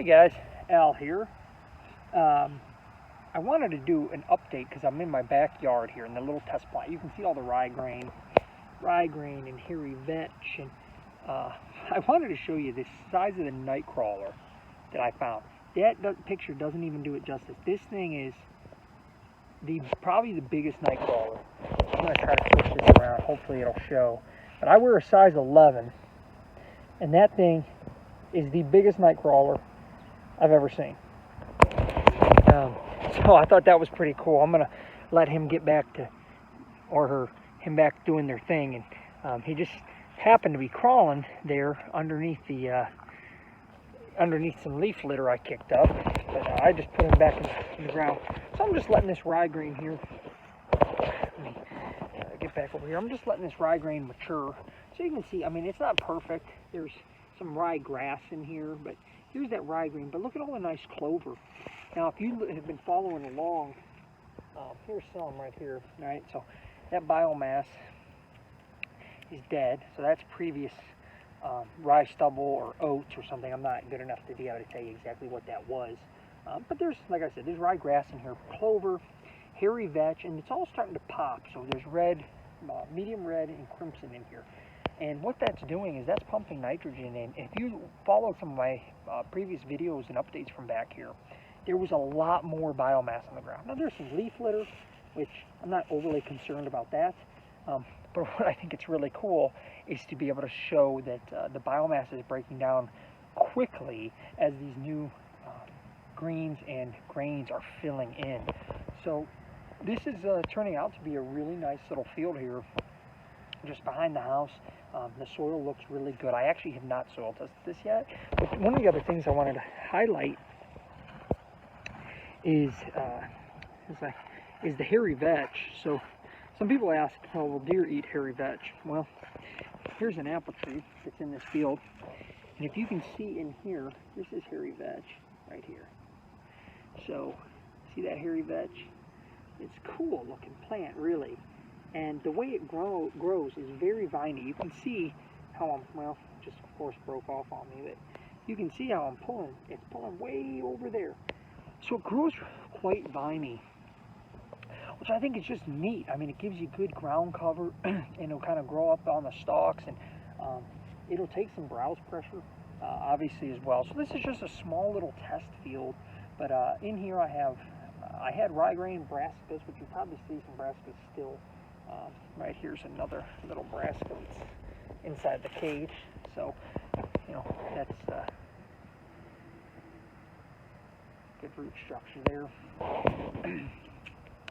Hey guys, Al here. I wanted to do an update because I'm in my backyard here in the little test plot. You can see all the Rye Grain and Hairy Vetch, and I wanted to show you the size of the night crawler that I found. That picture doesn't even do it justice. This thing is probably the biggest night crawler. I'm going to try to push this around. Hopefully it'll show. But I wear a size 11, and that thing is the biggest night crawler I've ever seen. So I thought that was pretty cool. I'm gonna let him get back to, him back doing their thing, and he just happened to be crawling there underneath some leaf litter I kicked up. But I just put him back in the ground. So I'm just letting this Rye Grain here. Let me get back over here. I'm just letting this Rye Grain mature, so you can see. I mean, it's not perfect. There's some rye grass in here, but here's that Rye Grain. But look at all the nice clover. Now, if you have been following along, here's some right here, right? So that biomass is dead. So that's previous rye stubble or oats or something. I'm not good enough to be able to tell you exactly what that was. But there's, like I said, there's rye grass in here, clover, hairy vetch, and it's all starting to pop. So there's red, medium red, and crimson in here. And what that's doing is that's pumping nitrogen in. If you follow some of my previous videos and updates from back here, there was a lot more biomass on the ground. Now there's some leaf litter, which I'm not overly concerned about that. But what I think it's really cool is to be able to show that the biomass is breaking down quickly as these new greens and grains are filling in. So this is turning out to be a really nice little field here just behind the house. The soil looks really good. I actually have not soil tested this yet. But one of the other things I wanted to highlight is the hairy vetch. So some people ask, oh, will deer eat hairy vetch? Well, here's an apple tree that's in this field, and if you can see in here, this is hairy vetch right here. So see that hairy vetch? It's a cool looking plant, really, and the way it grows is very viney. You can see how just of course broke off on me, but you can see how I'm pulling. It's pulling way over there. So it grows quite viney, which I think is just neat. I mean, it gives you good ground cover, and it'll kind of grow up on the stalks, and it'll take some browse pressure, obviously, as well. So this is just a small little test field, but in here I had Rye Grain brassicas, which you probably see some brassicas still. Right here's another little brassica that's inside the cage. So, you know, that's good root structure there.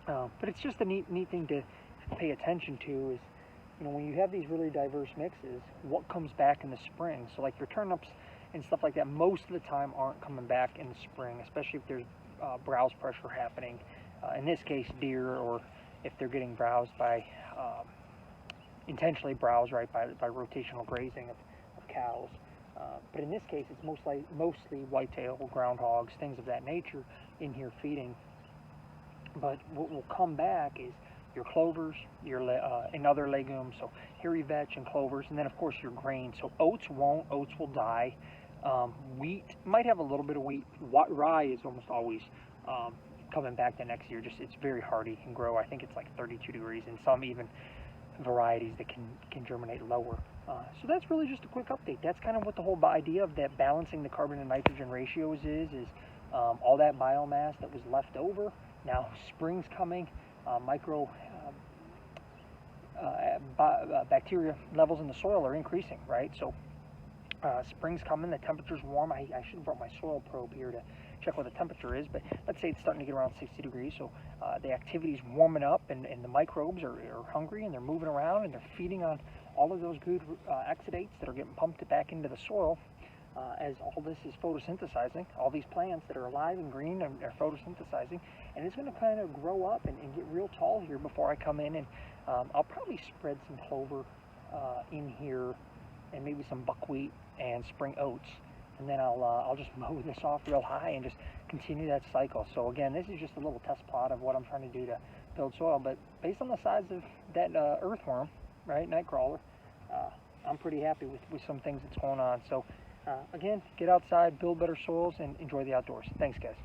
But it's just a neat thing to pay attention to is, you know, when you have these really diverse mixes, what comes back in the spring. So like your turnips and stuff like that, most of the time aren't coming back in the spring, especially if there's browse pressure happening. In this case, deer, or if they're getting browsed by, intentionally browsed, right, by rotational grazing of cows. But in this case, it's mostly whitetail, groundhogs, things of that nature in here feeding. But what will come back is your clovers, and other legumes, so hairy vetch and clovers, and then of course your grain. So oats won't. Oats will die. Wheat might have a little bit of wheat. Rye is almost always coming back the next year. Just it's very hardy and grow. I think it's like 32 degrees, and some even varieties that can germinate lower. So that's really just a quick update. That's kind of what the whole idea of that balancing the carbon and nitrogen ratios is all that biomass that was left over. Now spring's coming, bacteria levels in the soil are increasing, right? So spring's coming, the temperature's warm. I should have brought my soil probe here to check what the temperature is, but let's say it's starting to get around 60 degrees, so the activity's warming up, and the microbes are hungry, and they're moving around, and they're feeding on all of those good exudates that are getting pumped back into the soil as all this is photosynthesizing. All these plants that are alive and green are photosynthesizing, and it's going to kind of grow up and get real tall here before I come in, and I'll probably spread some clover in here, and maybe some buckwheat and spring oats, and then I'll just mow this off real high and just continue that cycle. So again, this is just a little test plot of what I'm trying to do to build soil, but based on the size of that earthworm, right, nightcrawler, I'm pretty happy with some things that's going on. So Again, get outside, build better soils, and enjoy the outdoors. Thanks, guys.